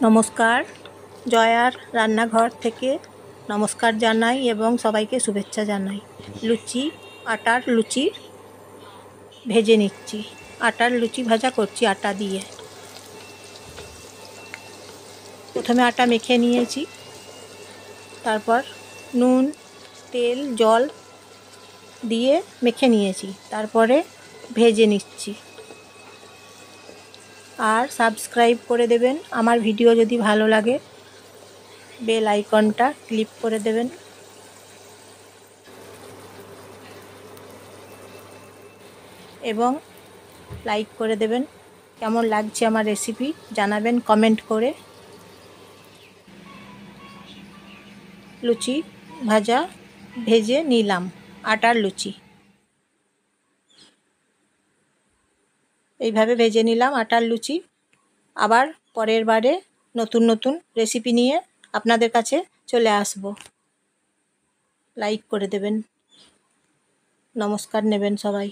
নমস্কার, জয়ার রান্নাঘর থেকে নমস্কার জানাই এবং সবাইকে শুভেচ্ছা জানাই। আটার লুচি ভেজে নিচ্ছি। আটার লুচি ভাজা করছি আটা দিয়ে। প্রথমে আটা মেখে নিয়েছি, তারপর নুন, তেল, জল দিয়ে মেখে নিয়েছি, তারপরে ভেজে নিচ্ছি। আর সাবস্ক্রাইব করে দেবেন আমার ভিডিও যদি ভালো লাগে, বেল আইকনটা ক্লিক করে দেবেন এবং লাইক করে দেবেন। কেমন লাগছে আমার রেসিপি জানাবেন কমেন্ট করে। লুচি ভাজা ভেজে নিলাম, আটার লুচি এইভাবে ভেজে নিলাম আটার লুচি। আবার পরের বারে নতুন নতুন রেসিপি নিয়ে আপনাদের কাছে চলে আসব। লাইক করে দেবেন, নমস্কার নেবেন সবাই।